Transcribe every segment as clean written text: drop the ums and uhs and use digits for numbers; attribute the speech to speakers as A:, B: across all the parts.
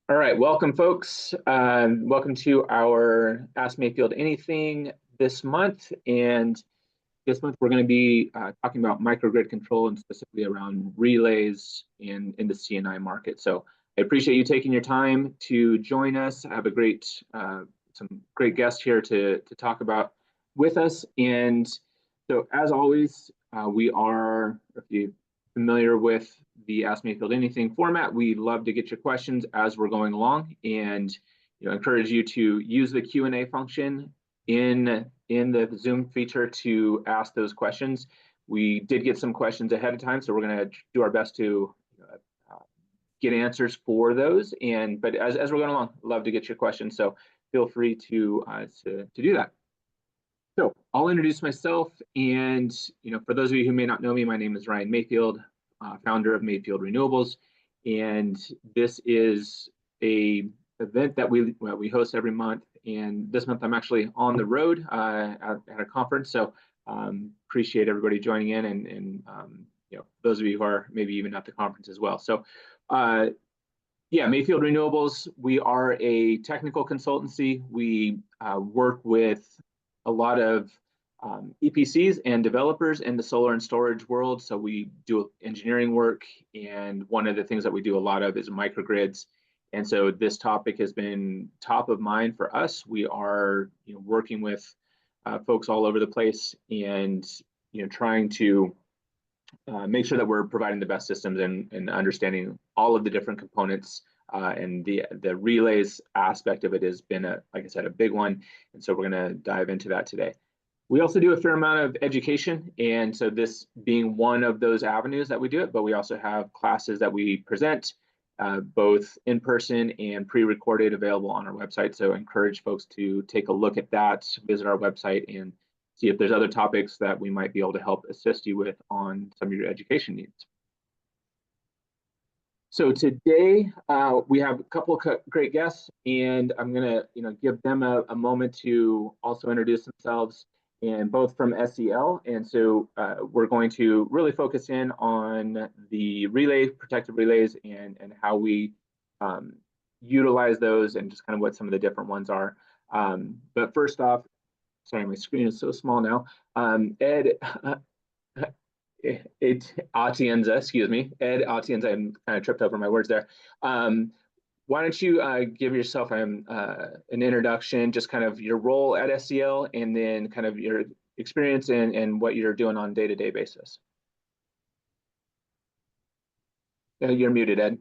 A: All right, welcome, folks. Welcome to our Ask Mayfield Anything this month. And this month, we're going to be talking about microgrid control and specifically around relays in the C&I market. So I appreciate you taking your time to join us. I have some great guests here to talk about with us. And so, as always, we are, if you're familiar with the Ask Mayfield Anything format, we love to get your questions as we're going along, and encourage you to use the Q&A function in the Zoom feature to ask those questions. We did get some questions ahead of time, so we're going to do our best to get answers for those. But as we're going along, love to get your questions, so feel free to do that. So I'll introduce myself, and for those of you who may not know me, my name is Bryan Mayfield, founder of Mayfield Renewables, and this is a event that we host every month. And this month I'm actually on the road at a conference, so appreciate everybody joining in, and those of you who are maybe even at the conference as well. So yeah, Mayfield Renewables, we are a technical consultancy. We work with a lot of EPCs and developers in the solar and storage world. So we do engineering work, and one of the things that we do a lot of is microgrids. And so this topic has been top of mind for us. We are working with folks all over the place, and trying to make sure that we're providing the best systems and understanding all of the different components. And the relays aspect of it has been, like I said, a big one. And so we're going to dive into that today. We also do a fair amount of education, and so this being one of those avenues that we do it, but we also have classes that we present, both in person and pre-recorded, available on our website. So I encourage folks to take a look at that, visit our website, and see if there's other topics that we might be able to help assist you with on some of your education needs. So today we have a couple of great guests, and I'm going to give them a moment to also introduce themselves, and both from SEL. And so we're going to really focus in on the protective relays, and how we utilize those, and just kind of what some of the different ones are. But first off, sorry, my screen is so small now. Ed Atienza, excuse me, Ed Atienza, I'm kind of tripped over my words there. Why don't you give yourself an introduction, just kind of your role at SEL, and then kind of your experience and what you're doing on a day-to-day basis. You're muted, Ed.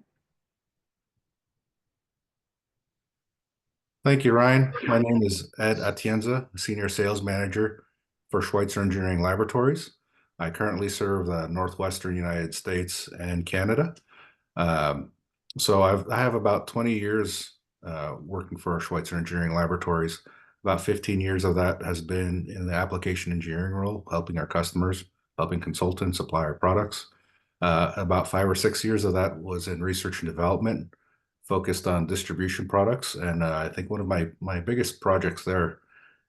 B: Thank you, Ryan. My name is Ed Atienza, Senior Sales Manager for Schweitzer Engineering Laboratories. I currently serve the Northwestern United States and Canada. So I have about 20 years working for Schweitzer Engineering Laboratories. About 15 years of that has been in the application engineering role, helping our customers, helping consultants supply our products. About 5 or 6 years of that was in research and development, focused on distribution products. And I think one of my biggest projects there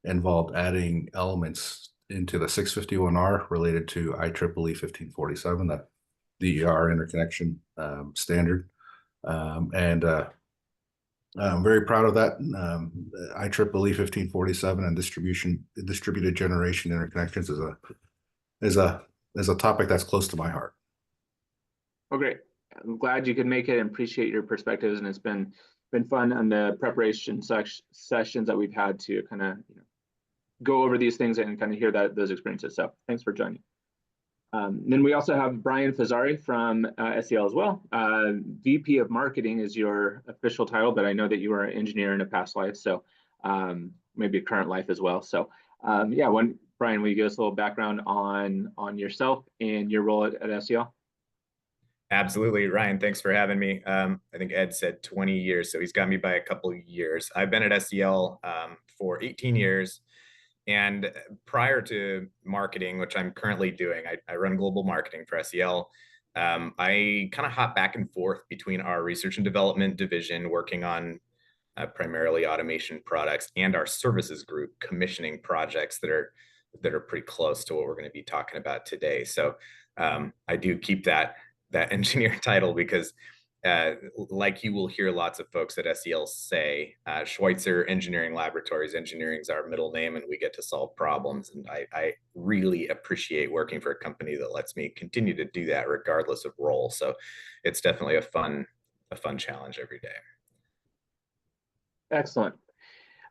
B: involved adding elements into the 651R related to IEEE 1547, that DER interconnection standard. I'm very proud of that. IEEE 1547 and distributed generation interconnections is a topic that's close to my heart.
A: Oh, great. I'm glad you could make it, and appreciate your perspectives. And it's been fun on the preparation sessions that we've had to kind of go over these things and kind of hear those experiences. So thanks for joining. Then we also have Bryan Fazzari from SEL as well. VP of Marketing is your official title, but I know that you were an engineer in a past life, so maybe a current life as well. So yeah, Bryan, will you give us a little background on yourself and your role at SEL?
C: Absolutely, Ryan. Thanks for having me. I think Ed said 20 years, so he's got me by a couple of years. I've been at SEL for 18 years. And prior to marketing, which I'm currently doing, I run global marketing for SEL. I kind of hop back and forth between our research and development division, working on primarily automation products, and our services group, commissioning projects that are pretty close to what we're going to be talking about today. So I do keep that engineer title because like you will hear lots of folks at SEL say, Schweitzer Engineering Laboratories, engineering is our middle name, and we get to solve problems. And I really appreciate working for a company that lets me continue to do that regardless of role. So it's definitely a fun challenge every day.
A: Excellent.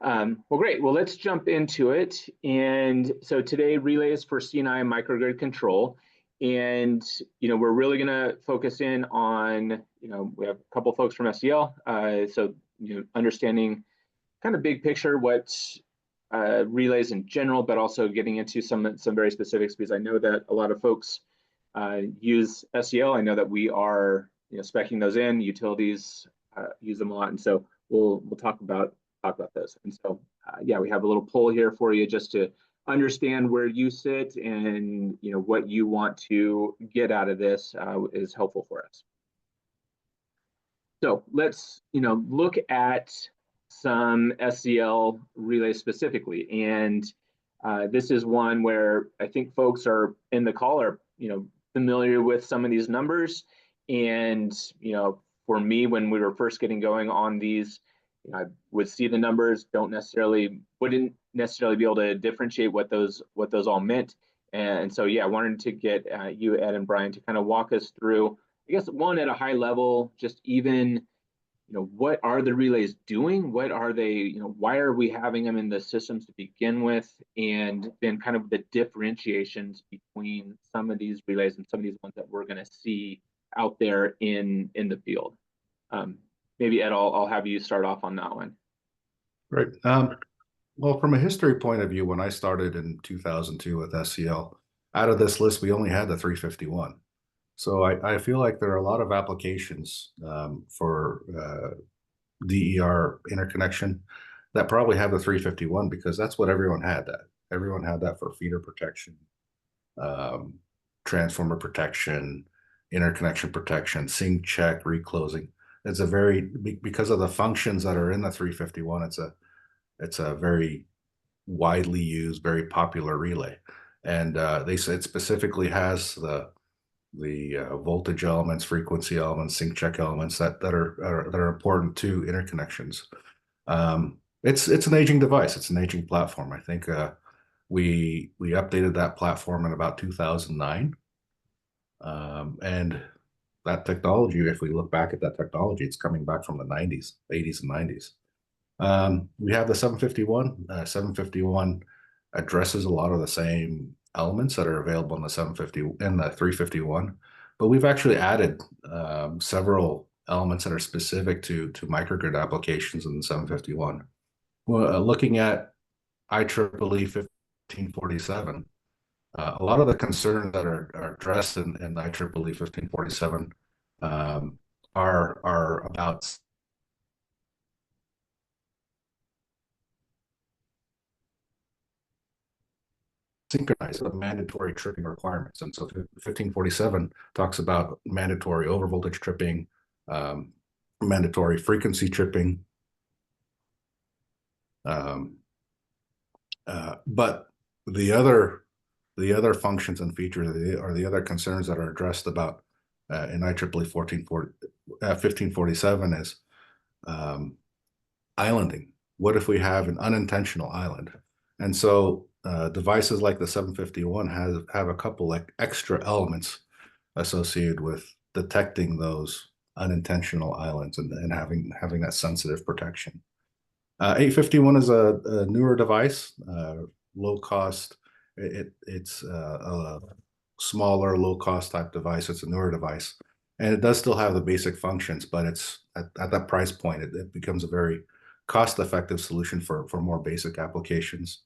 A: Well, great. Well, let's jump into it. And so today, relays for C&I Microgrid Control. And, we're really going to focus in on, we have a couple folks from SEL. So, understanding kind of big picture, what relays in general, but also getting into some very specifics, because I know that a lot of folks use SEL. I know that we are, speccing those in, utilities use them a lot. And so we'll talk about those. And so, yeah, we have a little poll here for you just to understand where you sit, and what you want to get out of this is helpful for us. So let's look at some SEL relays specifically, and this is one where I think folks are in the call are familiar with some of these numbers, and for me, when we were first getting going on these, I would see the numbers, wouldn't necessarily be able to differentiate what those all meant. And so, yeah, I wanted to get you, Ed and Bryan, to kind of walk us through, I guess, one, at a high level, just even, what are the relays doing? What are they, why are we having them in the systems to begin with? And then kind of the differentiations between some of these relays and some of these ones that we're going to see out there in the field. Maybe Ed, I'll have you start off on that one.
B: Right. Well, from a history point of view, when I started in 2002 with SEL, out of this list, we only had the 351. So I feel like there are a lot of applications for DER interconnection that probably have the 351, because that's what everyone had. Everyone had that for feeder protection, transformer protection, interconnection protection, sync check, reclosing. It's because of the functions that are in the 351, it's a very widely used, very popular relay. And they say it specifically has the voltage elements, frequency elements, sync check elements that are important to interconnections. It's an aging device. It's an aging platform. I think we updated that platform in about 2009, and that technology, if we look back at that technology, it's coming back from the 80s and 90s. We have the 751. 751 addresses a lot of the same elements that are available in the 750 and the 351, but we've actually added several elements that are specific to microgrid applications in the 751. Well, looking at IEEE 1547, a lot of the concerns that are addressed in IEEE 1547 are about synchronize the mandatory tripping requirements. And so 1547 talks about mandatory overvoltage tripping, mandatory frequency tripping. But the other functions and features are the other concerns that are addressed about in IEEE 1547 is islanding. What if we have an unintentional island? And so devices like the 751 have a couple like extra elements associated with detecting those unintentional islands and having that sensitive protection. 851 is a newer device, low cost. It's a smaller, low cost type device. It's a newer device, and it does still have the basic functions, but it's at that price point, it becomes a very cost effective solution for more basic applications.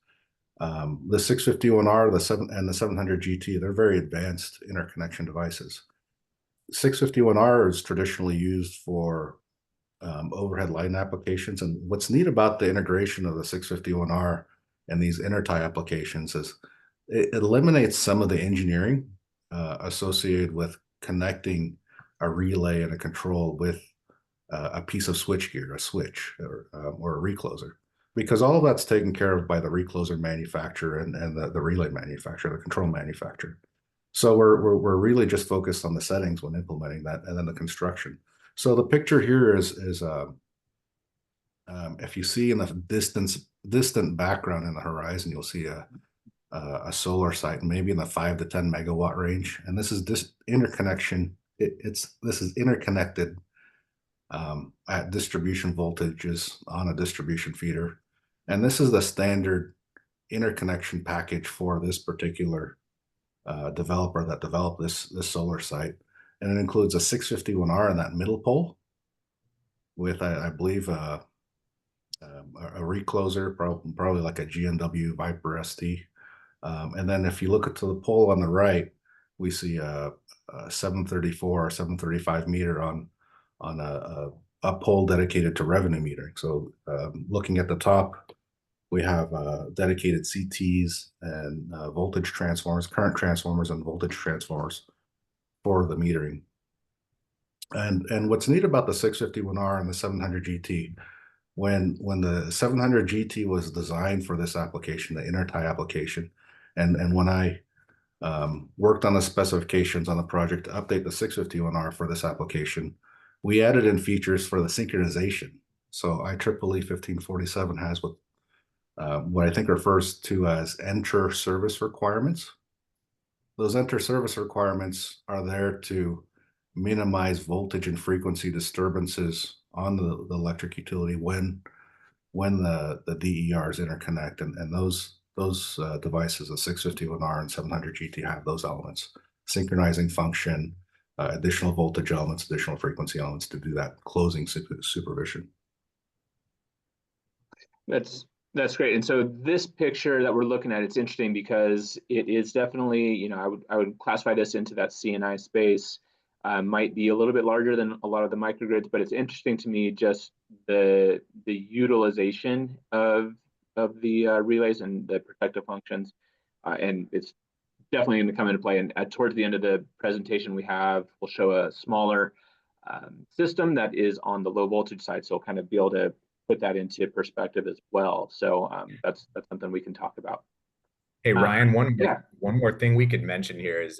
B: The 651R, and the 700 GT, they're very advanced interconnection devices. 651R is traditionally used for overhead line applications. And what's neat about the integration of the 651R and these intertie applications is it eliminates some of the engineering associated with connecting a relay and a control with a piece of switchgear, a switch, or a recloser, because all of that's taken care of by the recloser manufacturer and the relay manufacturer, the control manufacturer. So we're really just focused on the settings when implementing that, and then the construction. So the picture here is if you see in the distant background in the horizon, you'll see a solar site, maybe in the 5 to 10 megawatt range. And this is this interconnection. This is interconnected at distribution voltages on a distribution feeder. And this is the standard interconnection package for this particular developer that developed this solar site. And it includes a 651R in that middle pole with, I believe, a recloser, probably like a GNW Viper ST. And then if you look at the pole on the right, we see a 734 or 735 meter on a pole dedicated to revenue metering. So looking at the top, we have dedicated CTs and voltage transformers, current transformers and voltage transformers for the metering. And what's neat about the 651R and the 700 GT, when the 700 GT was designed for this application, the intertie application, and when I worked on the specifications on the project to update the 651R for this application, we added in features for the synchronization. So IEEE 1547 has what I think refers to as enter service requirements. Those enter service requirements are there to minimize voltage and frequency disturbances on the electric utility when the DERs interconnect, and those devices, the 651R and 700 GT, have those elements: synchronizing function, additional voltage elements, additional frequency elements to do that closing supervision.
A: That's great. And so this picture that we're looking at, it's interesting because it is definitely, you know, I would classify this into that C&I space. Might be a little bit larger than a lot of the microgrids, but it's interesting to me just the utilization of the relays and the protective functions, and it's definitely going to come into play. And towards the end of the presentation, we'll show a smaller system that is on the low voltage side, so we'll kind of be able to put that into perspective as well. So that's something we can talk about.
C: Hey Ryan, one more thing we could mention here is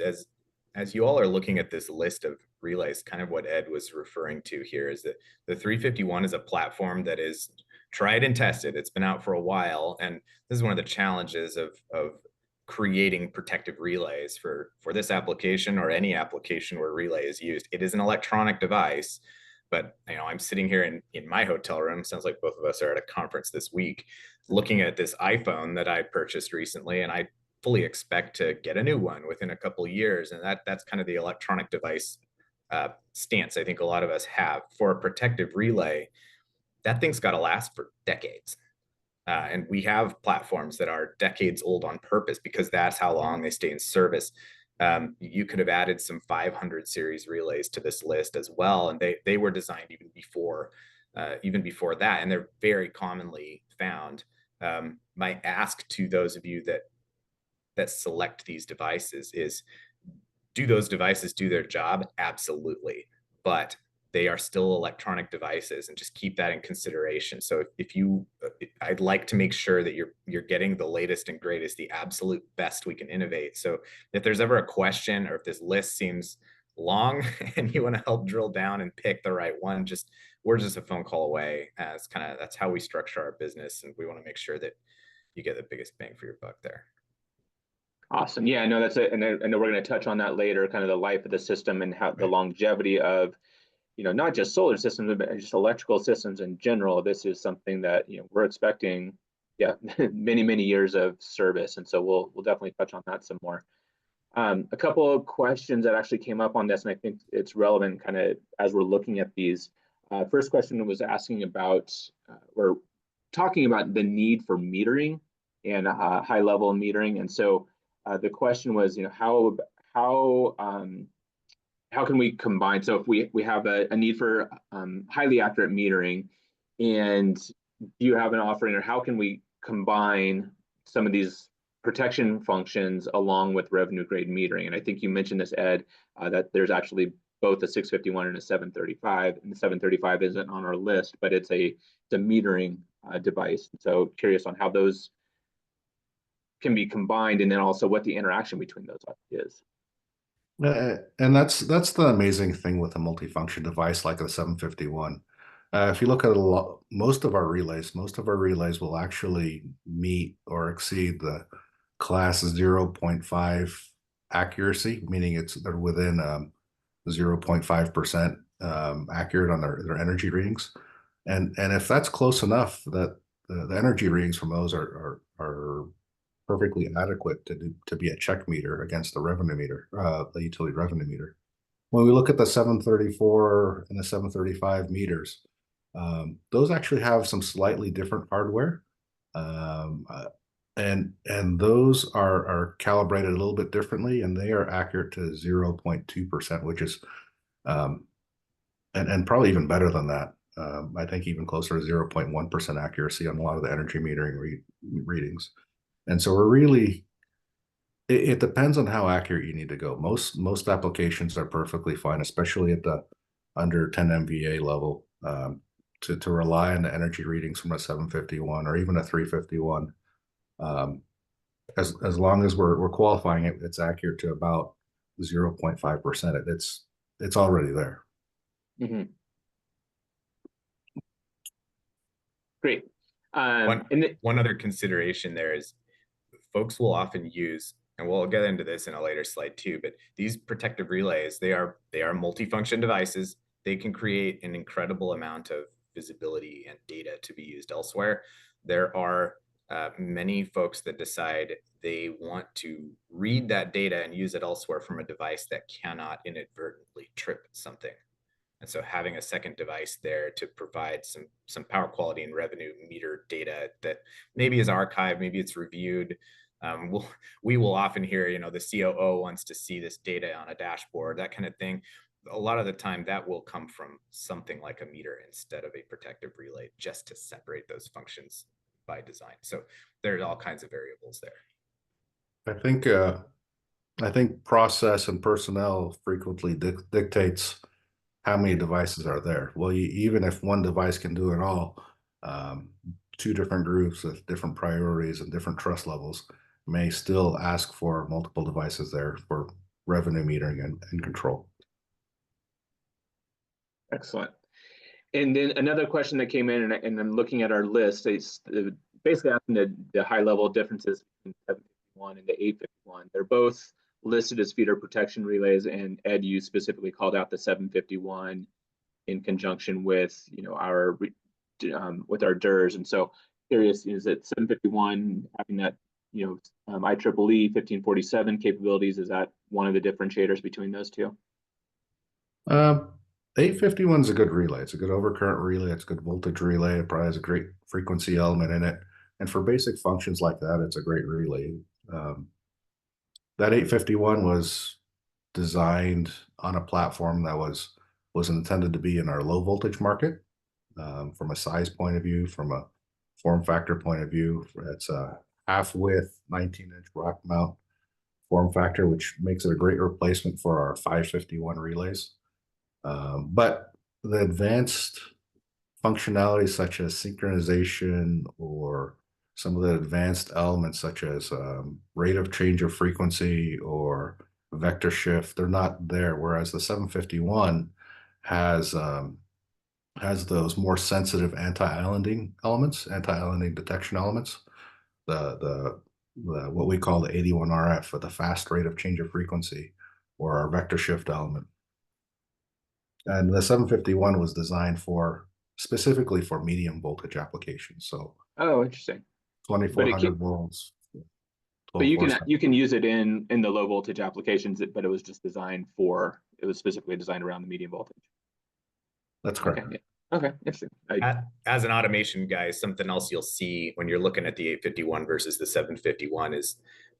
C: as you all are looking at this list of relays, kind of what Ed was referring to here is that the 351 is a platform that is tried and tested. It's been out for a while, and this is one of the challenges of creating protective relays for this application or any application where relay is used. It is an electronic device, but you know, I'm sitting here in my hotel room. Sounds like both of us are at a conference this week, looking at this iPhone that I purchased recently, and I fully expect to get a new one within a couple of years. And that's kind of the electronic device stance I think a lot of us have. For a protective relay, that thing's got to last for decades. And we have platforms that are decades old on purpose because that's how long they stay in service. You could have added some 500 series relays to this list as well, and they were designed even before that, and they're very commonly found. My ask to those of you that select these devices is, do those devices do their job? Absolutely, but they are still electronic devices, and just keep that in consideration. So I'd like to make sure that you're getting the latest and greatest, the absolute best we can innovate. So if there's ever a question, or if this list seems long and you want to help drill down and pick the right one, we're just a phone call away. That's how we structure our business, and we want to make sure that you get the biggest bang for your buck there.
A: Awesome. Yeah, I know that's it. And I know we're going to touch on that later, kind of the life of the system and how the longevity of, you know, not just solar systems, but just electrical systems in general. This is something that, you know, we're expecting, many, many years of service. And so we'll definitely touch on that some more. A couple of questions that actually came up on this, and I think it's relevant kind of as we're looking at these. First question was asking about, or talking about the need for metering and high level metering. And so the question was, you know, how can we combine? So if we have a need for highly accurate metering, and do you have an offering, or how can we combine some of these protection functions along with revenue grade metering? And I think you mentioned this, Ed, that there's actually both a 651 and a 735, and the 735 isn't on our list, but it's a metering device. So curious on how those can be combined, and then also what the interaction between those is.
B: And that's the amazing thing with a multifunction device like a 751. If you look at most of our relays will actually meet or exceed the class 0.5 accuracy, meaning they're within 0.5% accurate on their energy readings. And if that's close enough, that the energy readings from those are perfectly adequate to be a check meter against the revenue meter, the utility revenue meter. When we look at the 734 and the 735 meters, those actually have some slightly different hardware, and those are calibrated a little bit differently, and they are accurate to 0.2%, which is and probably even better than that. I think even closer to 0.1% accuracy on a lot of the energy metering readings. And so we're really, it depends on how accurate you need to go. Most applications are perfectly fine, especially at the under 10 MVA level, to rely on the energy readings from a 751 or even a 351. As long as we're qualifying it, it's accurate to about 0.5%. It's already there.
A: Mm-hmm. Great.
C: One other consideration there is folks will often use, and we'll get into this in a later slide too, but these protective relays, they are multifunction devices. They can create an incredible amount of visibility and data to be used elsewhere. There are many folks that decide they want to read that data and use it elsewhere from a device that cannot inadvertently trip something. And so having a second device there to provide some power quality and revenue meter data that maybe is archived, maybe it's reviewed. We will often hear, the COO wants to see this data on a dashboard, that kind of thing. A lot of the time that will come from something like a meter instead of a protective relay, just to separate those functions by design. So there's all kinds of variables there.
B: I think process and personnel frequently dictates how many devices are there. Well, even if one device can do it all, two different groups with different priorities and different trust levels may still ask for multiple devices there for revenue metering and control.
A: Excellent. And then another question that came in, and I'm looking at our list, it's basically asking the high level differences between 751 and the 851. They're both listed as feeder protection relays, and Ed, you specifically called out the 751 in conjunction with our DERs. And so curious, is it 751 having that IEEE 1547 capabilities? Is that one of the differentiators between those two?
B: 851 is a good relay. It's a good overcurrent relay. It's a good voltage relay. It probably has a great frequency element in it. And for basic functions like that, it's a great relay. That 851 was designed on a platform that was intended to be in our low voltage market, from a size point of view, from a form factor point of view. It's a half width 19-inch rock mount form factor, which makes it a great replacement for our 551 relays. But the advanced functionality such as synchronization or some of the advanced elements such as rate of change of frequency or vector shift, they're not there. Whereas the 751 has those more sensitive anti-islanding elements, anti-islanding detection elements, the what we call the 81 RF, or the fast rate of change of frequency, or our vector shift element. And the 751 was designed specifically for medium voltage applications. So
A: interesting.
B: 2400 volts.
A: But you can use it in the low voltage applications, but it was specifically designed around the medium voltage.
B: That's correct.
A: Okay, yeah. Okay, interesting.
C: As an automation guy, something else you'll see when you're looking at the 851 versus the 751 is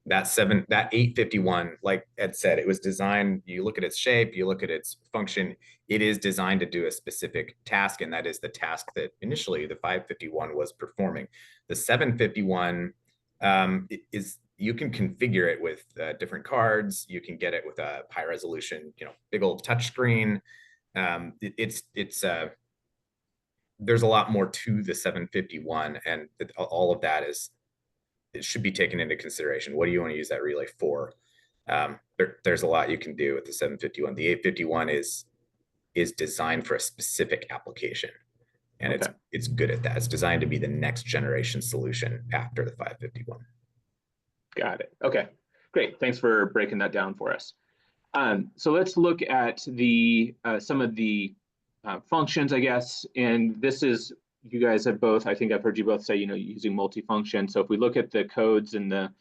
C: that 851, like Ed said, it was designed, you look at its shape, you look at its function, it is designed to do a specific task, and that is the task that initially the 551 was performing. The 751 is, you can configure it with different cards, you can get it with a high resolution, big old touch screen. There's a lot more to the 751, and all of that it should be taken into consideration. What do you want to use that relay for? There's a lot you can do with the 751. The 851 is designed for a specific application, and
A: Okay.
C: it's good at that. It's designed to be the next generation solution after the 551.
A: Got it. Okay, great. Thanks for breaking that down for us. So let's look at the some of the functions, I guess. And this is, you guys have both, I think I've heard you both say, using multifunction. So if we look at the codes and the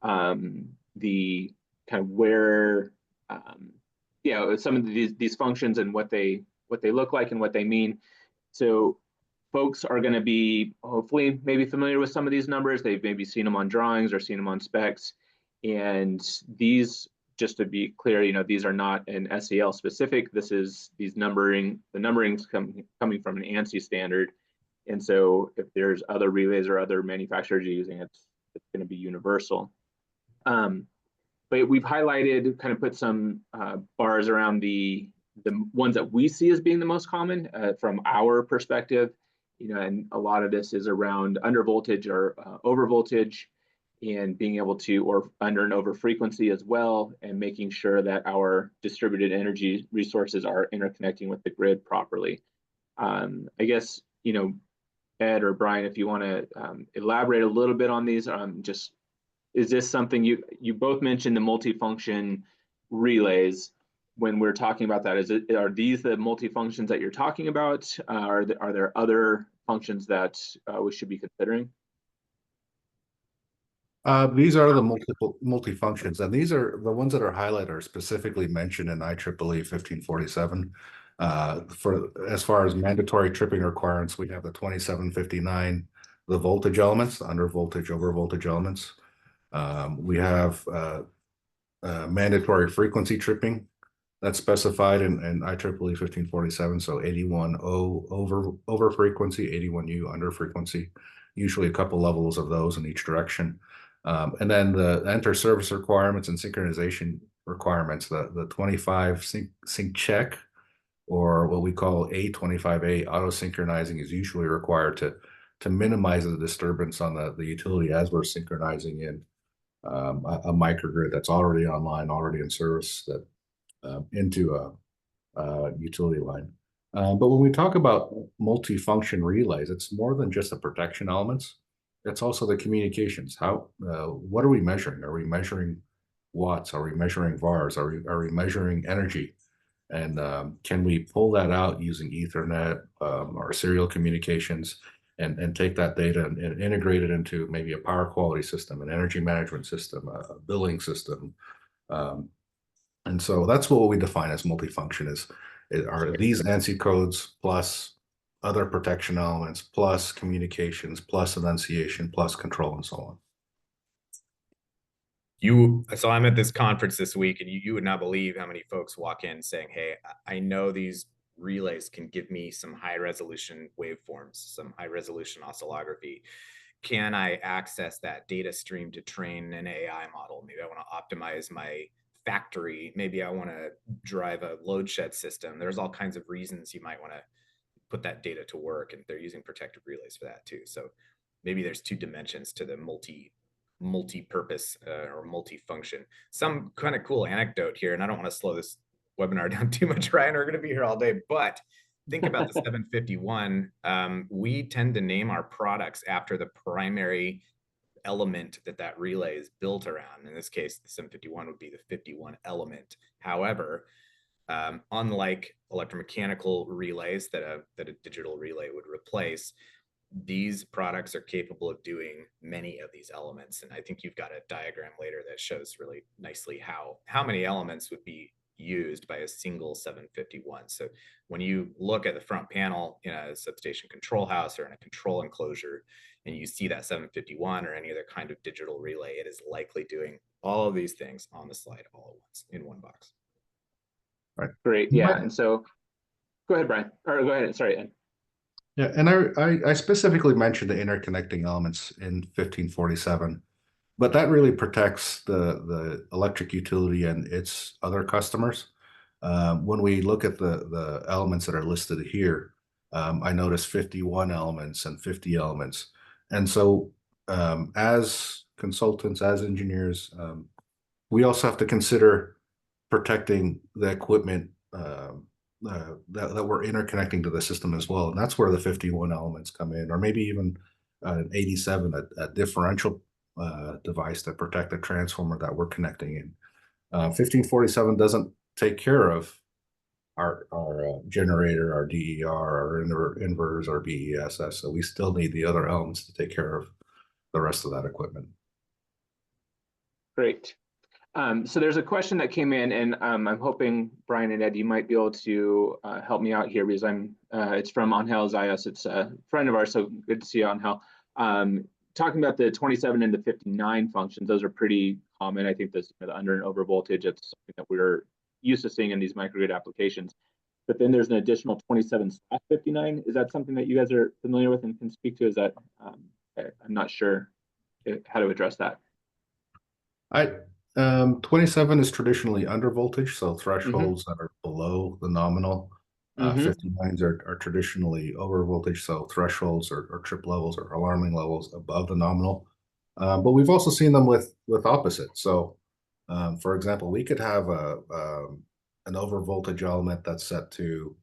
A: kind of where, some of these functions and what they look like and what they mean. So folks are going to be hopefully maybe familiar with some of these numbers. They've maybe seen them on drawings or seen them on specs. And these, just to be clear, these are not an SEL specific. This is the numbering's coming from an ANSI standard. And so if there's other relays or other manufacturers using it, it's going to be universal. But we've highlighted, kind of put some bars around the ones that we see as being the most common from our perspective. And a lot of this is around under voltage or over voltage, and being able to, or under and over frequency as well, and making sure that our distributed energy resources are interconnecting with the grid properly. I guess, Ed or Bryan, if you want to elaborate a little bit on these, just, is this something you both mentioned the multifunction relays? When we're talking about that, are these the multifunctions that you're talking about? Are there other functions that we should be considering?
B: These are the multifunctions, and these are the ones that are highlighted are specifically mentioned in IEEE 1547. For as far as mandatory tripping requirements, we have the 2759, the voltage elements, under voltage, over voltage elements. We have mandatory frequency tripping that's specified in IEEE 1547. So 81O over frequency, 81U under frequency, usually a couple levels of those in each direction. And then the enter service requirements and synchronization requirements, the 25 sync check, or what we call A25A auto synchronizing, is usually required to minimize the disturbance on the utility as we're synchronizing in a microgrid that's already online, already in service, that into a utility line. But when we talk about multifunction relays, it's more than just the protection elements. It's also the communications. What are we measuring? Are we measuring watts? Are we measuring VARs? Are we measuring energy? And can we pull that out using Ethernet or serial communications, and take that data and integrate it into maybe a power quality system, an energy management system, a billing system? And so that's what we define as multifunction are these ANSI codes plus other protection elements, plus communications, plus enunciation, plus control, and so on.
C: So I'm at this conference this week, and you would not believe how many folks walk in saying, hey, I know these relays can give me some high resolution waveforms, some high resolution oscillography. Can I access that data stream to train an AI model? Maybe I want to optimize my factory. Maybe I want to drive a load shed system. There's all kinds of reasons you might want to put that data to work, and they're using protective relays for that too. So maybe there's two dimensions to the multi-purpose or multifunction. Some kind of cool anecdote here, and I don't want to slow this webinar down too much, Ryan. We're going to be here all day, but think about the 751. We tend to name our products after the primary element that relay is built around. In this case, the 751 would be the 51 element. However, unlike electromechanical relays that a digital relay would replace, these products are capable of doing many of these elements. And I think you've got a diagram later that shows really nicely how many elements would be used by a single 751. So when you look at the front panel in a substation control house or in a control enclosure, and you see that 751 or any other kind of digital relay, it is likely doing all of these things on the slide all at once in one box.
A: Right. Great. Yeah. And so go ahead, Bryan, or go ahead. Sorry, Ed.
B: Yeah, and I specifically mentioned the interconnecting elements in 1547, but that really protects the electric utility and its other customers. When we look at the elements that are listed here, I noticed 51 elements and 50 elements. And so as consultants, as engineers, we also have to consider protecting the equipment that we're interconnecting to the system as well. And that's where the 51 elements come in, or maybe even an 87, a differential device that protect the transformer that we're connecting in. 1547 doesn't take care of our generator, our DER, our inverters, our BESS. So we still need the other elements to take care of the rest of that equipment.
A: Great. So there's a question that came in, and I'm hoping Bryan and Ed, you might be able to help me out here, because it's from Angel Zayas. It's a friend of ours, so good to see you, Angel. Talking about the 27 and the 59 functions, those are pretty common. I think this the under and over voltage, it's something that we're used to seeing in these microgrid applications. But then there's an additional 27/59. Is that something that you guys are familiar with and can speak to? Is that I'm not sure how to address that.
B: 27 is traditionally under voltage, so thresholds that are below the nominal. 59s are traditionally over voltage, so thresholds or trip levels or alarming levels above the nominal. But we've also seen them with opposite. So, for example, we could have an over voltage element that's set to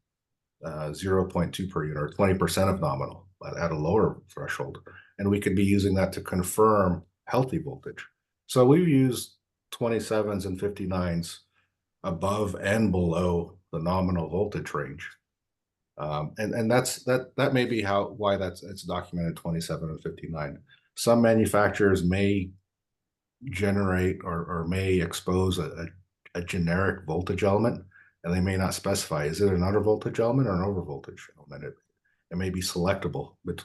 B: 0.2 per unit, or 20% of nominal at a lower threshold, and we could be using that to confirm healthy voltage. So we've used 27s and 59s above and below the nominal voltage range, and that may be why it's documented 27 and 59. Some manufacturers may generate or may expose a generic voltage element, and they may not specify, is it an under voltage element or an over voltage element? It may be selectable, but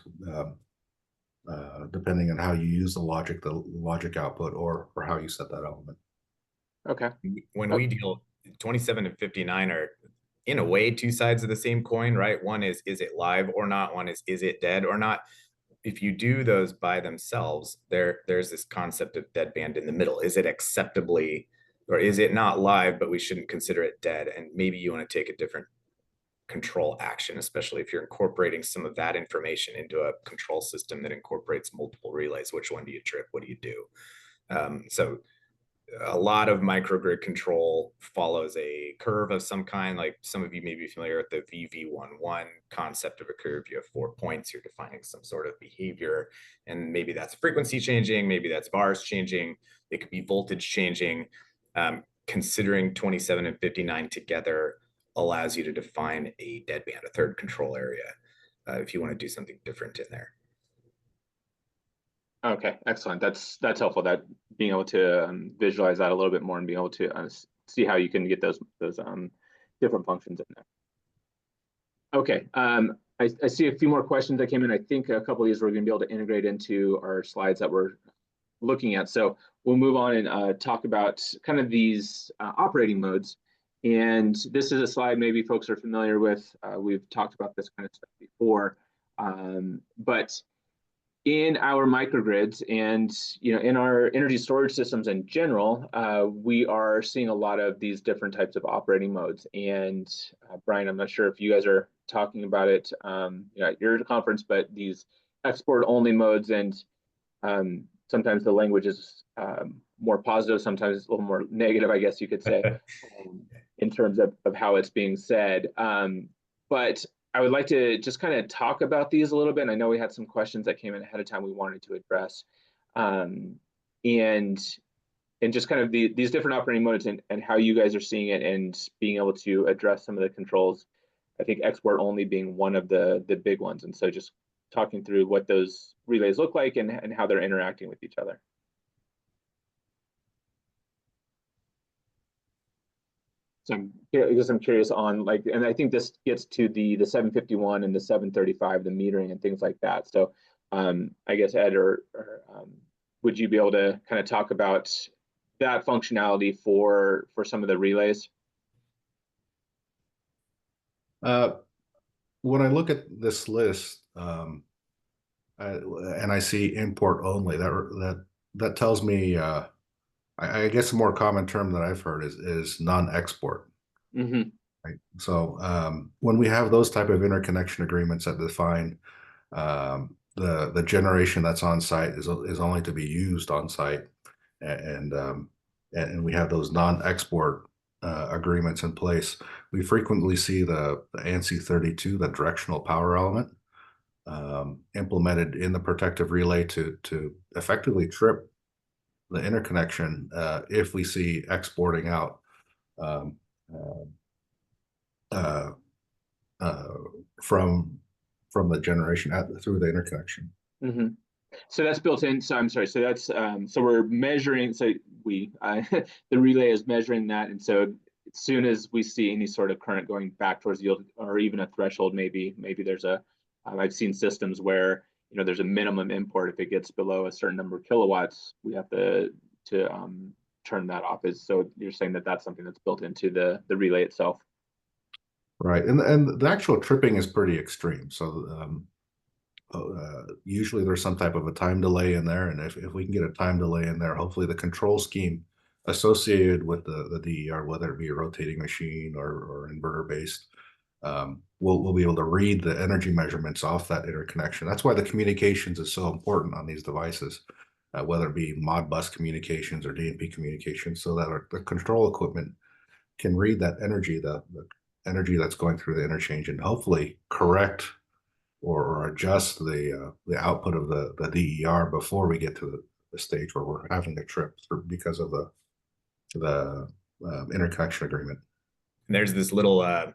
B: depending on how you use the logic output or how you set that element.
A: Okay.
C: When we deal, 27 and 59 are in a way two sides of the same coin, right? One is it live or not? One is it dead or not? If you do those by themselves, there's this concept of deadband in the middle. Is it acceptably, or is it not live, but we shouldn't consider it dead? And maybe you want to take a different control action, especially if you're incorporating some of that information into a control system that incorporates multiple relays. Which one do you trip? What do you do? So a lot of microgrid control follows a curve of some kind. Like some of you may be familiar with the VV11 concept of a curve. You have 4 points, you're defining some sort of behavior, and maybe that's frequency changing, maybe that's bars changing, it could be voltage changing. Considering 27 and 59 together allows you to define a deadband, a third control area, if you want to do something different in there.
A: Okay, excellent. That's helpful. That being able to visualize that a little bit more and being able to see how you can get those different functions in there. Okay, I see a few more questions that came in. I think a couple of these we're going to be able to integrate into our slides that we're looking at. So we'll move on and talk about kind of these operating modes. And this is a slide maybe folks are familiar with. We've talked about this kind of stuff before, but in our microgrids and in our energy storage systems in general, we are seeing a lot of these different types of operating modes. And Bryan, I'm not sure if you guys are talking about it at your conference, but these export only modes, and sometimes the language is more positive, sometimes it's a little more negative, I guess you could say, in terms of how it's being said. But I would like to just kind of talk about these a little bit. And I know we had some questions that came in ahead of time we wanted to address. And just kind of these different operating modes and how you guys are seeing it and being able to address some of the controls. I think export only being one of the big ones. And so just talking through what those relays look like and how they're interacting with each other. So I'm curious on and I think this gets to the 751 and the 735, the metering and things like that. So I guess Ed or would you be able to kind of talk about that functionality for some of the relays?
B: When I look at this list and I see import only, that tells me I guess a more common term that I've heard is non-export. Right? So when we have those type of interconnection agreements that define the generation that's on site is only to be used on site, and and we have those non-export agreements in place, we frequently see the ANSI 32, the directional power element, implemented in the protective relay to effectively trip the interconnection if we see exporting out um, uh, uh, from the generation through the interconnection.
A: Mm-hmm. So that's built in. So I'm sorry. So that's so we're measuring. So the relay is measuring that, and so as soon as we see any sort of current going back towards yield or even a threshold, maybe there's a. I've seen systems where there's a minimum import. If it gets below a certain number of kilowatts, we have to turn that off. So you're saying that that's something that's built into the relay itself.
B: Right, and the actual tripping is pretty extreme. So usually there's some type of a time delay in there, and if we can get a time delay in there, hopefully the control scheme associated with the DER, whether it be a rotating machine or inverter based, we'll be able to read the energy measurements off that interconnection. That's why the communications is so important on these devices, whether it be Modbus communications or DMP communications, so that the control equipment can read that energy, the energy that's going through the interchange, and hopefully correct or adjust the output of the DER before we get to the stage where we're having a trip through because of the interconnection agreement.
C: And there's this little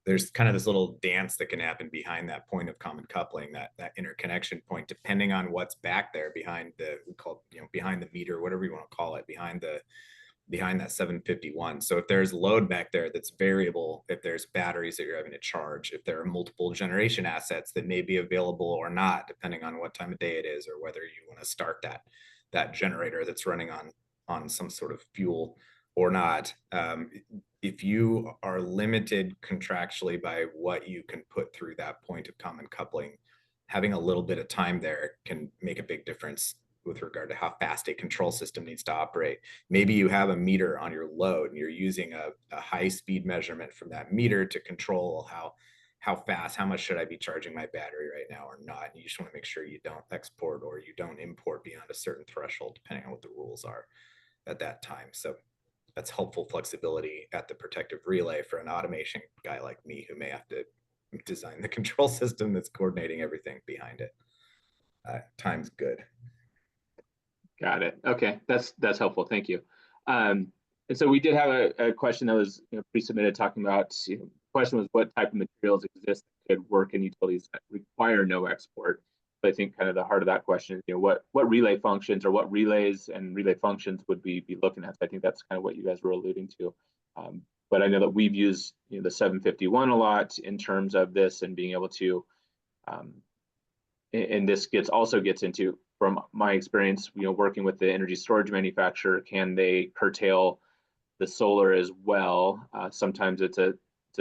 C: there's kind of this little dance that can happen behind that point of common coupling, that interconnection point, depending on what's back there behind behind the meter, whatever you want to call it, behind that 751. So if there's load back there that's variable, if there's batteries that you're having to charge, if there are multiple generation assets that may be available or not, depending on what time of day it is or whether you want to start that generator that's running on some sort of fuel or not. If you are limited contractually by what you can put through that point of common coupling, having a little bit of time there can make a big difference with regard to how fast a control system needs to operate. Maybe you have a meter on your load and you're using a high speed measurement from that meter to control how fast, how much should I be charging my battery right now or not. And you just want to make sure you don't export or you don't import beyond a certain threshold, depending on what the rules are at that time. So that's helpful flexibility at the protective relay for an automation guy like me who may have to design the control system that's coordinating everything behind it. Time's good.
A: Got it. Okay, that's helpful. Thank you. And so we did have a question that was pre-submitted talking about. The question was what type of materials exist that could work in utilities that require no export. But I think kind of the heart of that question is what relay functions or what relays and relay functions would we be looking at? So I think that's kind of what you guys were alluding to. But I know that we've used the 751 a lot in terms of this and being able to. And this also gets into, from my experience, working with the energy storage manufacturer, can they curtail the solar as well? Sometimes it's a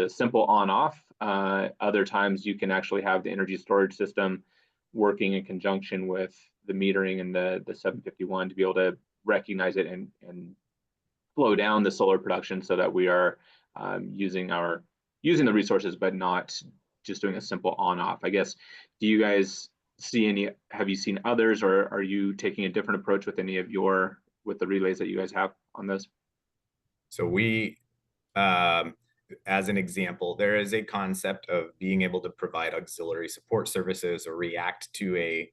A: simple on-off. Other times you can actually have the energy storage system working in conjunction with the metering and the 751 to be able to recognize it and slow down the solar production so that we are using the resources, but not just doing a simple on-off. I guess, do you guys have you seen others, or are you taking a different approach with with the relays that you guys have on this?
C: So we, as an example, there is a concept of being able to provide auxiliary support services or react to a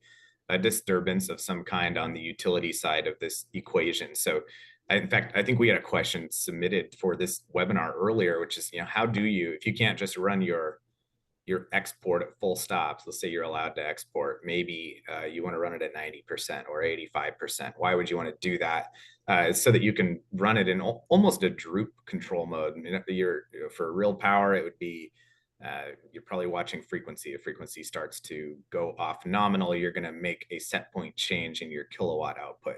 C: disturbance of some kind on the utility side of this equation. So in fact, I think we had a question submitted for this webinar earlier, which is, how do you, if you can't just run your export at full stops, let's say you're allowed to export, maybe you want to run it at 90% or 85%. Why would you want to do that? So that you can run it in almost a droop control mode. For real power, it would be, you're probably watching frequency. If frequency starts to go off nominal, you're going to make a set point change in your kilowatt output.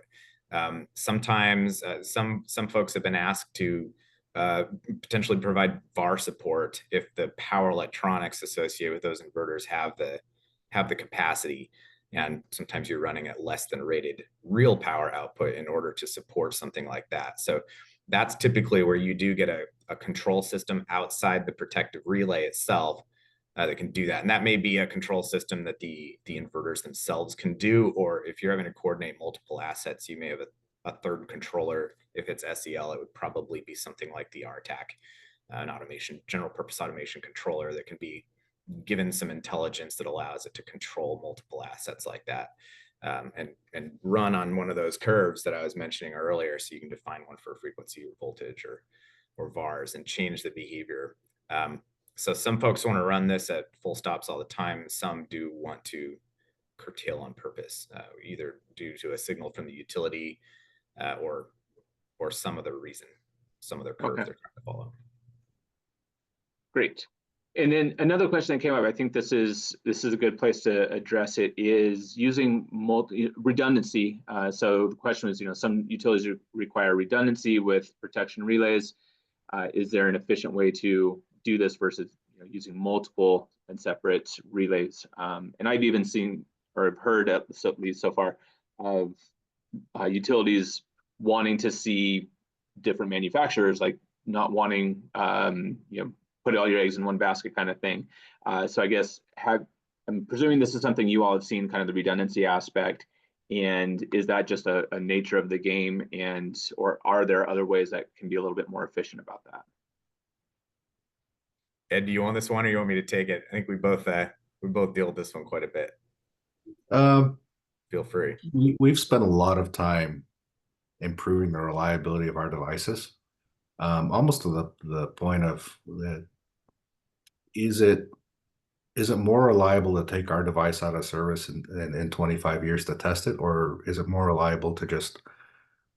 C: Sometimes some folks have been asked to potentially provide VAR support if the power electronics associated with those inverters have the capacity, and sometimes you're running at less than rated real power output in order to support something like that. So that's typically where you do get a control system outside the protective relay itself that can do that. And that may be a control system that the inverters themselves can do, or if you're having to coordinate multiple assets, you may have a third controller. If it's SEL, it would probably be something like the RTAC, an general purpose automation controller that can be given some intelligence that allows it to control multiple assets like that, and run on one of those curves that I was mentioning earlier. So you can define one for frequency or voltage or VARs and change the behavior. So some folks want to run this at full stops all the time. Some do want to curtail on purpose, either due to a signal from the utility or some other reason, some other curve they're trying to follow.
A: Great. And then another question that came up, I think this is a good place to address it, is using redundancy. So the question is, some utilities require redundancy with protection relays. Is there an efficient way to do this versus using multiple and separate relays? And I've even seen or have heard, at least so far, of utilities wanting to see different manufacturers, like not wanting, put all your eggs in one basket kind of thing. So I guess I'm presuming this is something you all have seen, kind of the redundancy aspect. And is that just a nature of the game, or are there other ways that can be a little bit more efficient about that?
C: Ed, do you want this one, or you want me to take it? I think we both deal with this one quite a bit. Feel free.
B: We've spent a lot of time improving the reliability of our devices, almost to the point of that. Is it more reliable to take our device out of service in 25 years to test it, or is it more reliable to just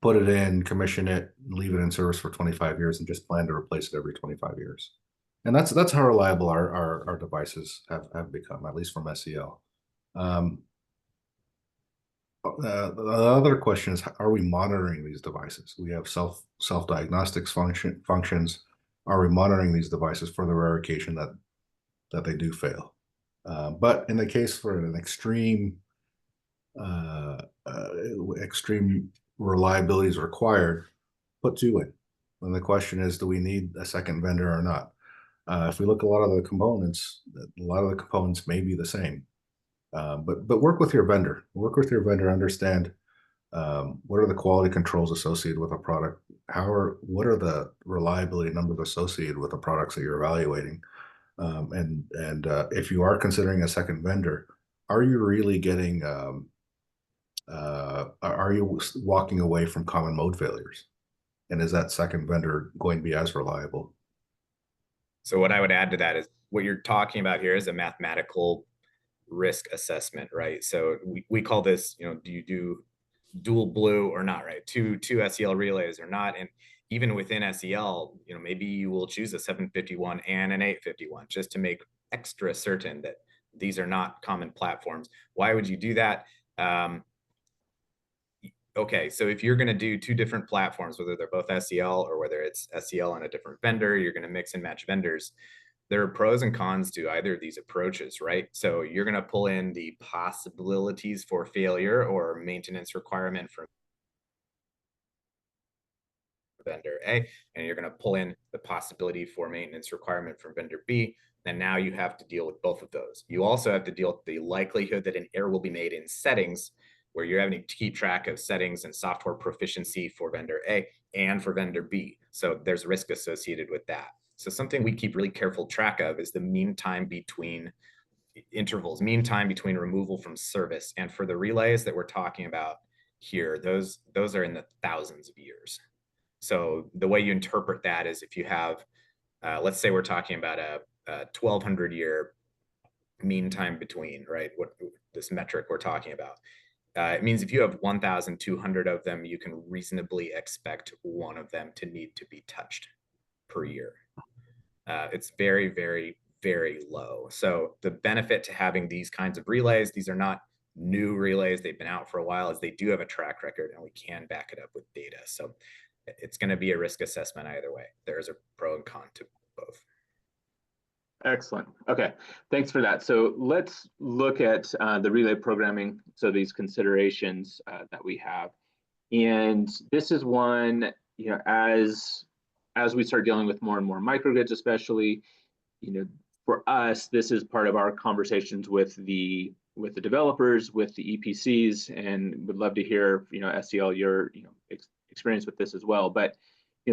B: put it in, commission it, leave it in service for 25 years, and just plan to replace it every 25 years? And that's how reliable our devices have become, at least from SEL. The other question is, are we monitoring these devices? We have self-diagnostics functions. Are we monitoring these devices for the rare occasion that they do fail? But in the case for an extreme reliability is required, put two in. And the question is, do we need a second vendor or not? If we look at a lot of the components may be the same. But work with your vendor. Understand what are the quality controls associated with a product? What are the reliability numbers associated with the products that you're evaluating? And if you are considering a second vendor, are you really getting? Are you walking away from common mode failures? And is that second vendor going to be as reliable?
C: So what I would add to that is, what you're talking about here is a mathematical risk assessment, right? So we call this, do you do dual blue or not, right? Two SEL relays or not. And even within SEL, maybe you will choose a 751 and an 851 just to make extra certain that these are not common platforms. Why would you do that? Okay, so if you're going to do two different platforms, whether they're both SEL or whether it's SEL and a different vendor, you're going to mix and match vendors. There are pros and cons to either of these approaches, right? So you're going to pull in the possibilities for failure or maintenance requirement from vendor A, and you're going to pull in the possibility for maintenance requirement from vendor B. And now you have to deal with both of those. You also have to deal with the likelihood that an error will be made in settings, where you're having to keep track of settings and software proficiency for vendor A and for vendor B. So there's risk associated with that. So something we keep really careful track of is the mean time between intervals, mean time between removal from service. And for the relays that we're talking about here, those are in the thousands of years. So the way you interpret that is, if you have, let's say we're talking about a 1200 year mean time between, right? What this metric we're talking about. It means if you have 1,200 of them, you can reasonably expect one of them to need to be touched per year. It's very, very, very low. So the benefit to having these kinds of relays, these are not new relays, they've been out for a while, is they do have a track record and we can back it up with data. So it's going to be a risk assessment either way. There's a pro and con to both.
A: Excellent. Okay, thanks for that. So let's look at the relay programming. So these considerations that we have, and this is one, as we start dealing with more and more microgrids, especially, for us, this is part of our conversations with the with the developers, with the EPCs, and would love to hear, SCL, your experience with this as well. But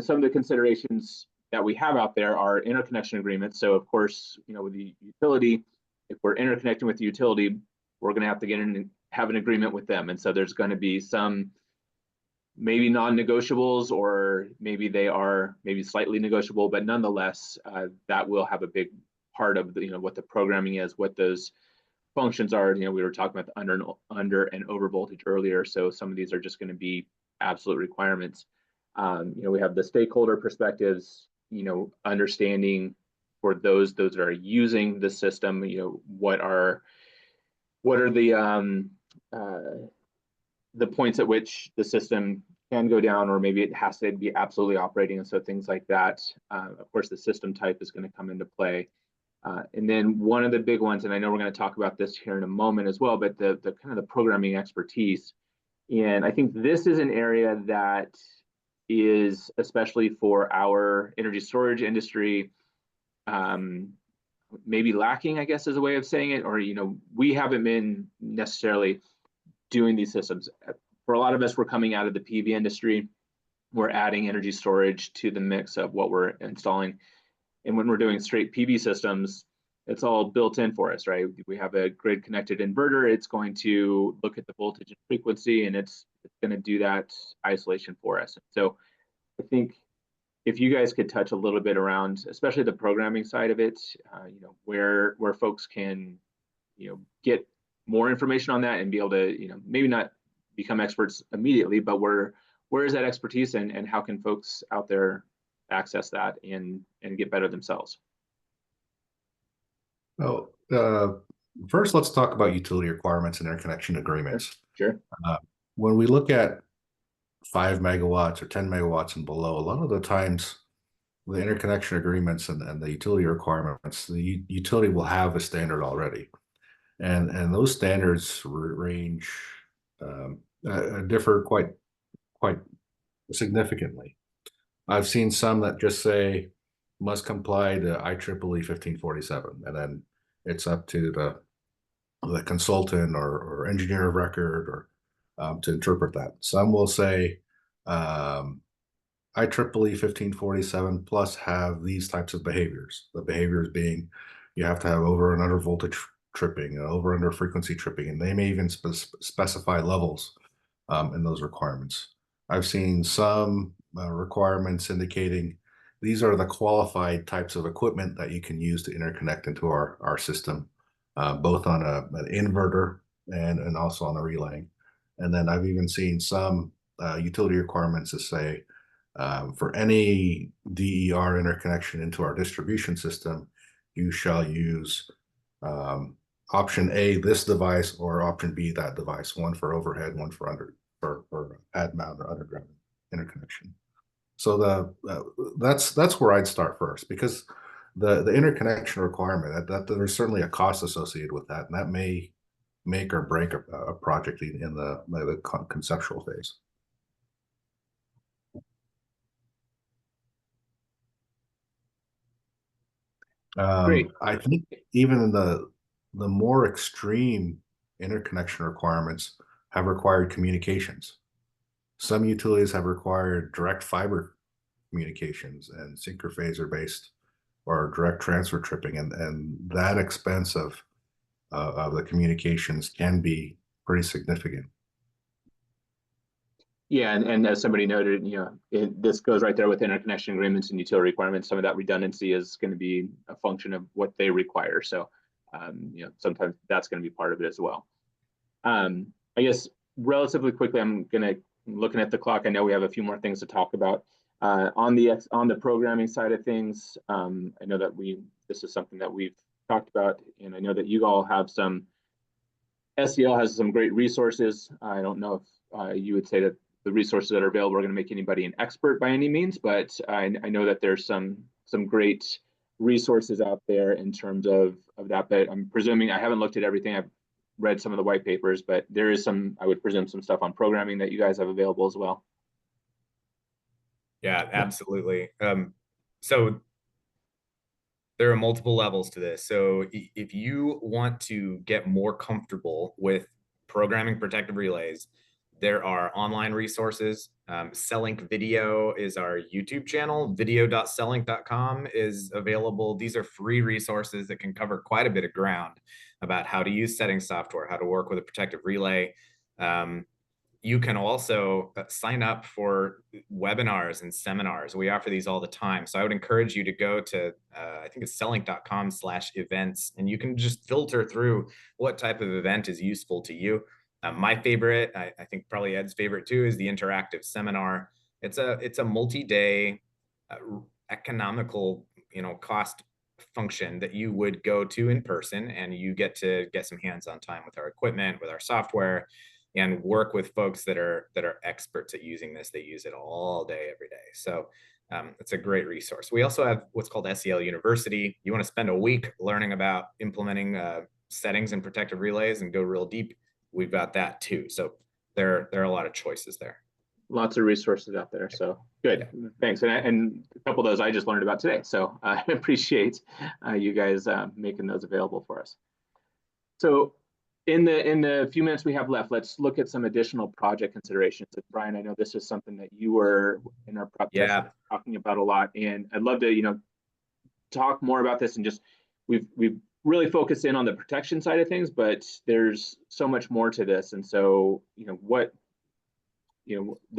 A: some of the considerations that we have out there are interconnection agreements. So of course, with the utility, if we're interconnecting with the utility, we're going to have to get in and have an agreement with them. And so there's going to be some maybe non-negotiables, or maybe they are maybe slightly negotiable, but nonetheless, that will have a big part of the, what the programming is, what those functions are. We were talking about the under and over voltage earlier. So some of these are just going to be absolute requirements. We have the stakeholder perspectives, understanding for those that are using the system, what are the points at which the system can go down, or maybe it has to be absolutely operating. And so things like that. Of course, the system type is going to come into play. And then one of the big ones, and I know we're going to talk about this here in a moment as well, but the kind of the programming expertise. And I think this is an area that is, especially for our energy storage industry, maybe lacking, I guess is a way of saying it, or, we haven't been necessarily doing these systems. For a lot of us, we're coming out of the PV industry. We're adding energy storage to the mix of what we're installing. And when we're doing straight PV systems, it's all built in for us, right? We have a grid connected inverter. It's going to look at the voltage and frequency, and it's going to do that isolation for us. So I think if you guys could touch a little bit around, especially the programming side of it, where folks can, get more information on that and be able to, maybe not become experts immediately, but where is that expertise, and how can folks out there access that and get better themselves?
B: Well, first, let's talk about utility requirements and interconnection agreements.
A: Sure.
B: When we look at 5 megawatts or 10 megawatts and below, a lot of the times the interconnection agreements and the utility requirements, the utility will have a standard already. And those standards range, differ quite significantly. I've seen some that just say must comply to IEEE 1547, and then it's up to the consultant or engineer of record or to interpret that. Some will say IEEE 1547 plus have these types of behaviors. The behaviors being you have to have over and under voltage tripping, over under frequency tripping, and they may even specify levels in those requirements. I've seen some requirements indicating these are the qualified types of equipment that you can use to interconnect into our system, both on an inverter and also on a relaying. And then I've even seen some utility requirements that say for any DER interconnection into our distribution system, you shall use option A, this device, or option B, that device, one for overhead, one for pad mount or underground interconnection. So that's where I'd start first, because the interconnection requirement, that there's certainly a cost associated with that, and that may make or break a project in the conceptual phase.
A: Great.
B: I think even the more extreme interconnection requirements have required communications. Some utilities have required direct fiber communications and synchrophaser based or direct transfer tripping, and that expense of the communications can be pretty significant.
A: Yeah, and as somebody noted, this goes right there with interconnection agreements and utility requirements. Some of that redundancy is going to be a function of what they require. So, sometimes that's going to be part of it as well. I guess relatively quickly, looking at the clock. I know we have a few more things to talk about. On the programming side of things, I know that this is something that we've talked about, and I know that you all have SCL has some great resources. I don't know if you would say that the resources that are available are going to make anybody an expert by any means, but I know that there's some great resources out there in terms of that. But I'm presuming, I haven't looked at everything. I've read some of the white papers, but there is I would presume, some stuff on programming that you guys have available as well.
C: Yeah, absolutely. So There are multiple levels to this. So if you want to get more comfortable with programming protective relays, there are online resources. Sellink Video is our YouTube channel. Video.sellink.com is available. These are free resources that can cover quite a bit of ground about how to use setting software, how to work with a protective relay. You can also sign up for webinars and seminars. We offer these all the time. So I would encourage you to go to, I think it's sellink.com/events, and you can just filter through what type of event is useful to you. My favorite, I think probably Ed's favorite too, is the interactive seminar. It's a multi-day economical, cost function that you would go to in person, and you get to get some hands-on time with our equipment, with our software, and work with folks that are experts at using this. They use it all day, every day. So it's a great resource. We also have what's called SEL University. You want to spend a week learning about implementing settings and protective relays and go real deep, we've got that too. So there are a lot of choices there.
A: Lots of resources out there. So good. Yeah. Thanks. And a couple of those I just learned about today. So I appreciate you guys making those available for us. So in the few minutes we have left, let's look at some additional project considerations. Bryan, I know this is something that you were in our prep test talking about a lot, and I'd love to talk more about this. And just we've really focused in on the protection side of things, but there's so much more to this. And so the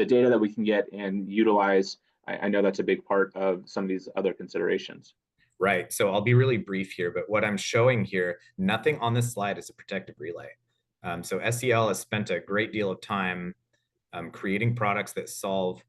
A: data that we can get and utilize, I know that's a big part of some of these other considerations.
C: Right. So I'll be really brief here, but what I'm showing here, nothing on this slide is a protective relay. So SEL has spent a great deal of time creating products that solve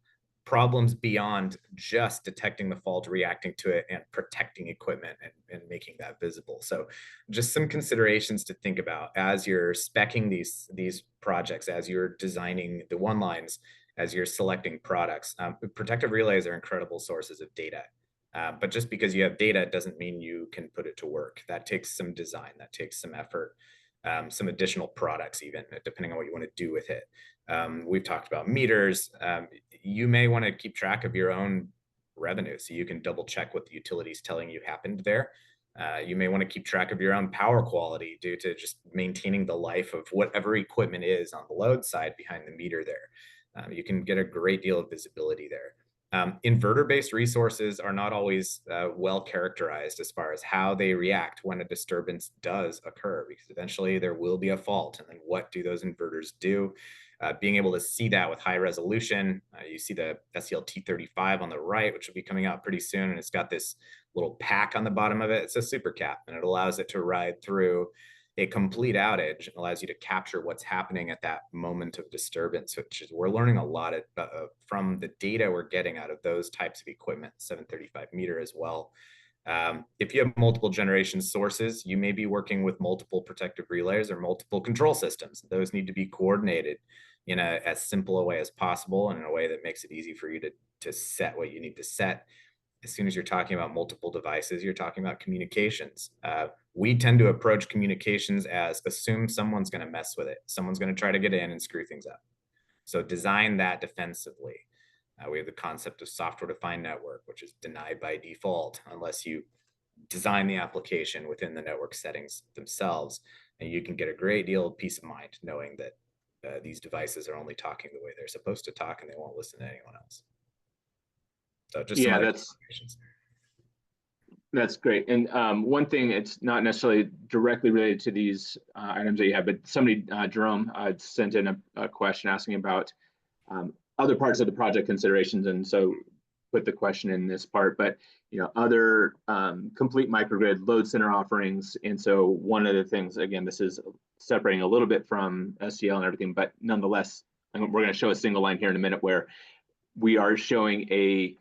C: problems beyond just detecting the fault, reacting to it, and protecting equipment and making that visible. So just some considerations to think about as you're speccing these projects, as you're designing the one lines, as you're selecting products. Protective relays are incredible sources of data. But just because you have data doesn't mean you can put it to work. That takes some design, that takes some effort, some additional products even, depending on what you want to do with it. We've talked about meters. You may want to keep track of your own revenue so you can double check what the utility is telling you happened there. You may want to keep track of your own power quality due to just maintaining the life of whatever equipment is on the load side behind the meter there. You can get a great deal of visibility there. Inverter-based resources are not always well characterized as far as how they react when a disturbance does occur, because eventually there will be a fault. And then what do those inverters do? Being able to see that with high resolution, you see the SEL T35 on the right, which will be coming out pretty soon. And it's got this little pack on the bottom of it. It's a super cap, and it allows it to ride through a complete outage. It allows you to capture what's happening at that moment of disturbance, which is, we're learning a lot from the data we're getting out of those types of equipment, 735 meter as well. If you have multiple generation sources, you may be working with multiple protective relays or multiple control systems. Those need to be coordinated in as simple a way as possible, and in a way that makes it easy for you to set what you need to set. As soon as you're talking about multiple devices, you're talking about communications. We tend to approach communications as assume someone's going to mess with it. Someone's going to try to get in and screw things up. So design that defensively. We have the concept of software-defined network, which is denied by default unless you design the application within the network settings themselves. And you can get a great deal of peace of mind knowing that these devices are only talking the way they're supposed to talk, and they won't listen to anyone else. So just
A: that's great. And one thing, it's not necessarily directly related to these items that you have, but somebody, Jerome, sent in a question asking about other parts of the project considerations, and so put the question in this part. But other complete microgrid load center offerings, and so one of the things, again, this is separating a little bit from SEL and everything, but nonetheless, we're going to show a single line here in a minute where we are showing a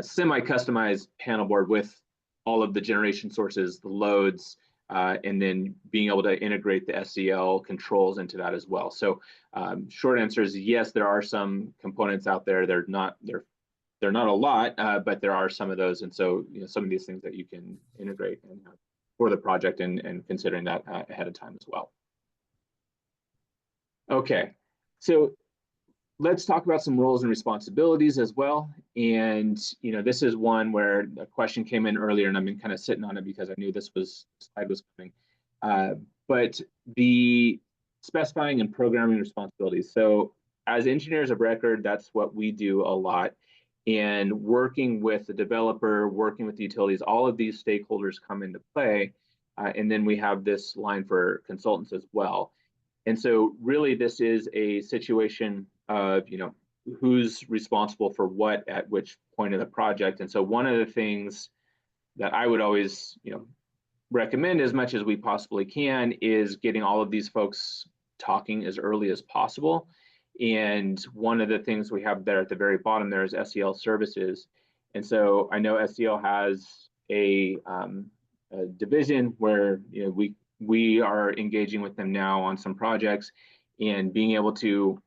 A: semi-customized panel board with all of the generation sources, the loads, and then being able to integrate the SEL controls into that as well. So short answer is yes, there are some components out there. They're not a lot, but there are some of those. And so some of these things that you can integrate and for the project and considering that ahead of time as well. Okay, so let's talk about some roles and responsibilities as well. And, this is one where a question came in earlier and I've been kind of sitting on it because I knew this slide was coming. But the specifying and programming responsibilities. So as engineers of record, that's what we do a lot. And working with the developer, working with the utilities, all of these stakeholders come into play. And then we have this line for consultants as well. And so really this is a situation of, who's responsible for what at which point of the project. And so one of the things that I would always, recommend as much as we possibly can is getting all of these folks talking as early as possible. And one of the things we have there at the very bottom there is SEL services. And so I know SEL has a division where we are engaging with them now on some projects and being able to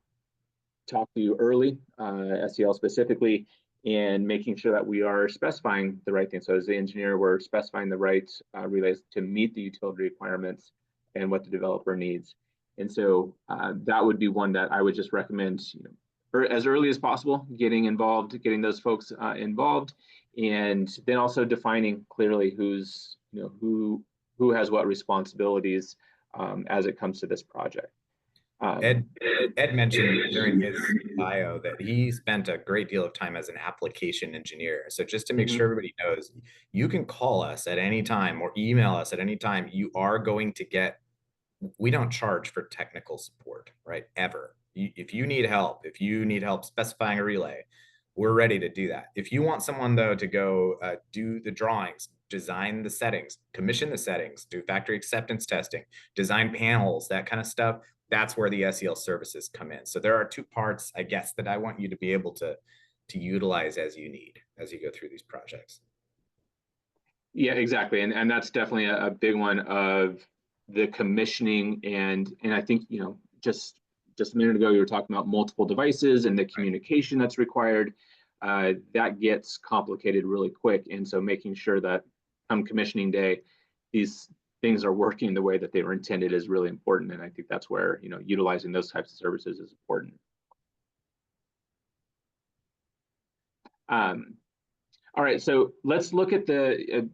A: talk to you early, SEL specifically, and making sure that we are specifying the right thing. So as the engineer, we're specifying the right relays to meet the utility requirements and what the developer needs. And so that would be one that I would just recommend, as early as possible, getting involved, getting those folks involved, and then also defining clearly who's, who has what responsibilities as it comes to this project.
C: Ed mentioned during his bio that he spent a great deal of time as an application engineer. So just to make sure everybody knows, you can call us at any time or email us at any time. You are going to get, we don't charge for technical support, right? Ever. If you need help specifying a relay, we're ready to do that. If you want someone though to go do the drawings, design the settings, commission the settings, do factory acceptance testing, design panels, that kind of stuff, that's where the SEL services come in. So there are two parts, I guess, that I want you to be able to utilize as you need, as you go through these projects.
A: Yeah, exactly. And that's definitely a big one of the commissioning. And I think, just a minute ago, you were talking about multiple devices and the communication that's required. That gets complicated really quick. And so making sure that come commissioning day, these things are working the way that they were intended is really important. And I think that's where, utilizing those types of services is important. All right, so let's look at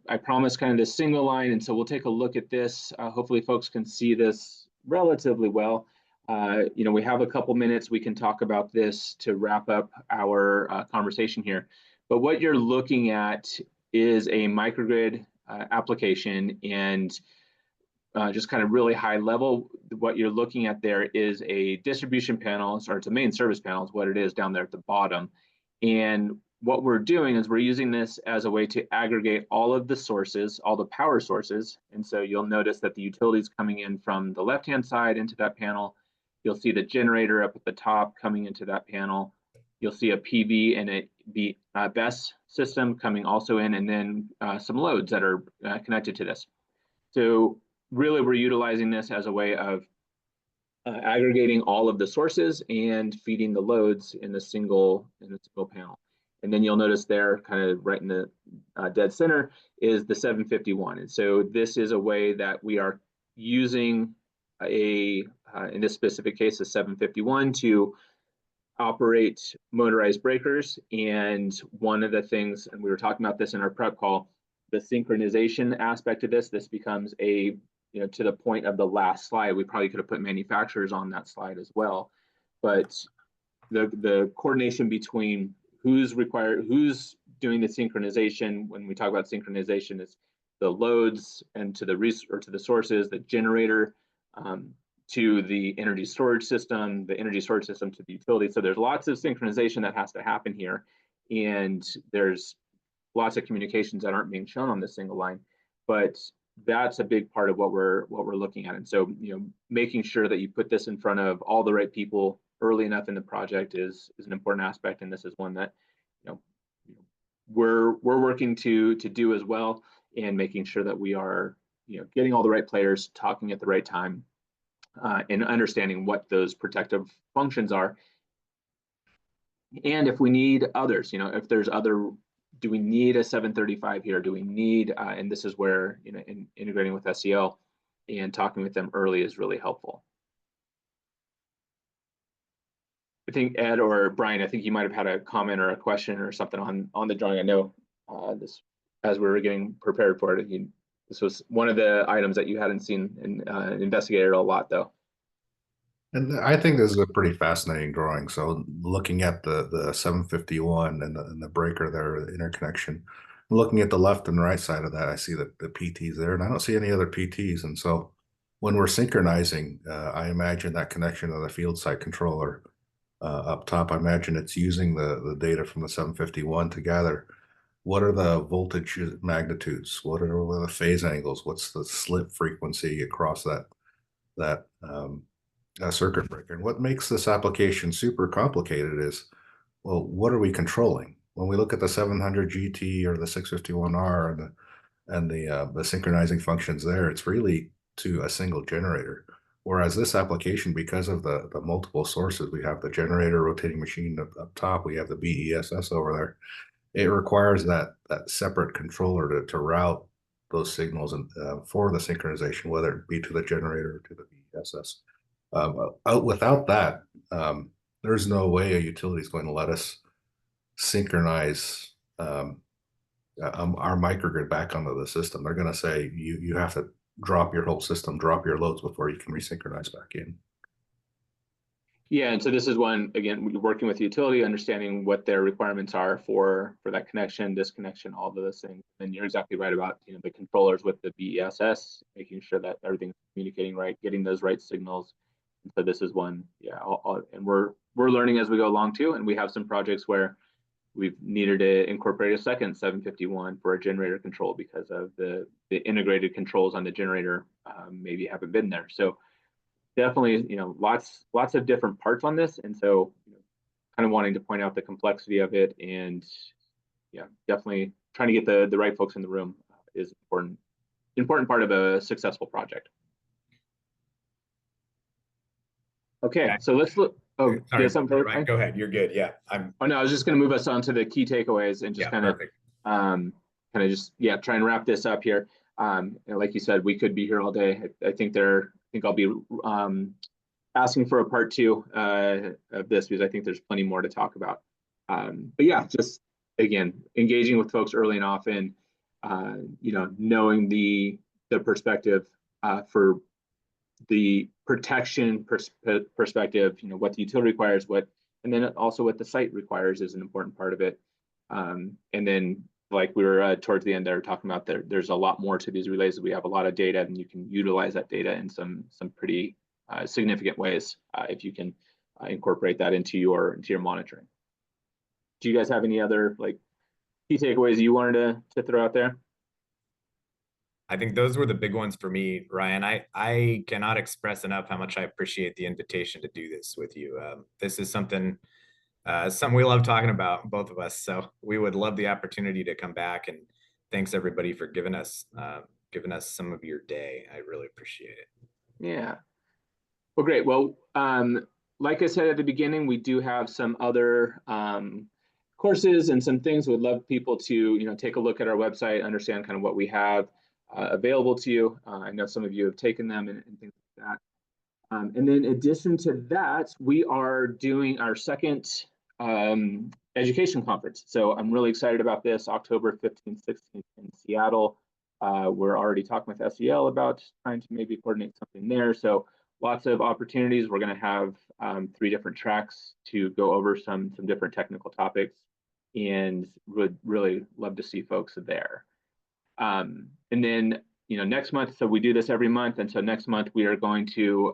A: I promised kind of the single line. And so we'll take a look at this. Hopefully folks can see this relatively well. We have a couple minutes. We can talk about this to wrap up our conversation here. But what you're looking at is a microgrid application, and just kind of really high level, what you're looking at there is a distribution panel, or it's a main service panel is what it is down there at the bottom. And what we're doing is we're using this as a way to aggregate all of the sources, all the power sources. And so you'll notice that the utilities coming in from the left-hand side into that panel. You'll see the generator up at the top coming into that panel. You'll see a PV and a BESS system coming also in, and then some loads that are connected to this. So really, we're utilizing this as a way of aggregating all of the sources and feeding the loads in a single panel. And then you'll notice there, kind of right in the dead center, is the 751. And so this is a way that we are using in this specific case, a 751 to operate motorized breakers. And one of the things, and we were talking about this in our prep call, the synchronization aspect of this becomes to the point of the last slide. We probably could have put manufacturers on that slide as well. But the coordination between who's doing the synchronization, when we talk about synchronization, is the loads and to the sources, the generator to the energy storage system, the energy storage system to the utility. So there's lots of synchronization that has to happen here, and there's lots of communications that aren't being shown on this single line, but that's a big part of what we're looking at. And so, making sure that you put this in front of all the right people early enough in the project is an important aspect. And this is one that, we're working to do as well, and making sure that we are, getting all the right players talking at the right time, and understanding what those protective functions are. And if we need others, if there's other, do we need a 735 here? Do we need, and this is where, integrating with SEL and talking with them early is really helpful. think Ed or Brian, I think you might have had a comment or a question or something on the drawing. I know this, as we were getting prepared for it, this was one of the items that you hadn't seen and investigated a lot, though.
B: And I think this is a pretty fascinating drawing. So looking at the 751 and the breaker there, the interconnection, looking at the left and right side of that, I see the PTs there, and I don't see any other PTs. And so when we're synchronizing, I imagine that connection to the field side controller up top, I imagine it's using the data from the 751 to gather what are the voltage magnitudes, what are the phase angles, what's the slip frequency across that circuit breaker. And what makes this application super complicated is, well, what are we controlling? When we look at the 700 GT or the 651R and the synchronizing functions there, it's really to a single generator. Whereas this application, because of the multiple sources, we have the generator rotating machine up top, we have the BESS over there. It requires that separate controller to route those signals and for the synchronization, whether it be to the generator or to the BESS. Without that, there's no way a utility is going to let us synchronize our microgrid back onto the system. They're going to say you have to drop your whole system, drop your loads before you can resynchronize back in.
A: Yeah, and so this is one, again, working with the utility, understanding what their requirements are for that connection, disconnection, all of those things. And you're exactly right about the controllers with the BESS, making sure that everything's communicating right, getting those right signals. And so this is one, yeah, and we're learning as we go along too. And we have some projects where we've needed to incorporate a second 751 for a generator control because of the integrated controls on the generator maybe haven't been there. So definitely, lots of different parts on this, and so kind of wanting to point out the complexity of it, and yeah, definitely trying to get the right folks in the room is important part of a successful project. Okay, so let's look. Oh,
C: sorry,
A: something
C: Ryan, go ahead. You're good. Yeah,
A: Oh no, I was just going to move us on to the key takeaways and just kind of just try and wrap this up here. And like you said, we could be here all day. I think I'll be asking for a part 2 of this because I think there's plenty more to talk about. But yeah, just again, engaging with folks early and often, knowing the perspective for the protection perspective, what the utility requires, and then also what the site requires is an important part of it. And then, like we were towards the end there talking about, there's a lot more to these relays. We have a lot of data, and you can utilize that data in some pretty significant ways if you can incorporate that into your monitoring. Do you guys have any other key takeaways you wanted to throw out there?
C: I think those were the big ones for me, Ryan. I cannot express enough how much I appreciate the invitation to do this with you. This is something we love talking about, both of us. So we would love the opportunity to come back, and thanks everybody for giving us some of your day. I really appreciate it.
A: Yeah. Well, great. Well, like I said at the beginning, we do have some other courses and some things. We'd love people to take a look at our website, understand kind of what we have available to you. I know some of you have taken them and things like that. And then in addition to that, we are doing our second education conference. So I'm really excited about this, October 15th, 16th in Seattle. We're already talking with SEL about trying to maybe coordinate something there. So lots of opportunities. We're going to have 3 different tracks to go over some different technical topics, and would really love to see folks there. And then next month, so we do this every month, and so next month we are going to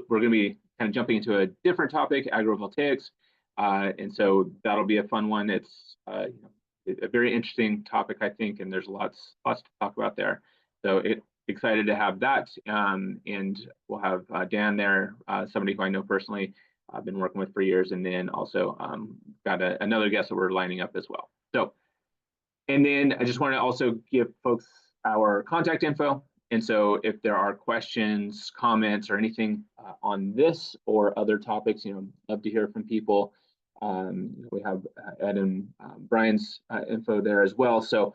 A: we're going to be kind of jumping into a different topic, agrivoltaics, and so that'll be a fun one. It's a very interesting topic, I think, and there's lots to talk about there. So excited to have that, and we'll have Dan there, somebody who I know personally, I've been working with for years, and then also got another guest that we're lining up as well. So, and then I just want to also give folks our contact info. And so if there are questions, comments, or anything on this or other topics, love to hear from people. We have Ed and Brian's info there as well. So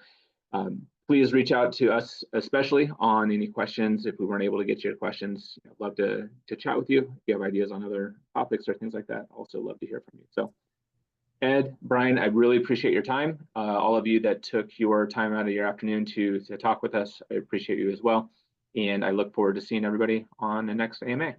A: please reach out to us, especially on any questions. If we weren't able to get to your questions, I'd love to chat with you. If you have ideas on other topics or things like that, also love to hear from you. So Ed, Bryan, I really appreciate your time. All of you that took your time out of your afternoon to talk with us, I appreciate you as well. And I look forward to seeing everybody on the next AMA.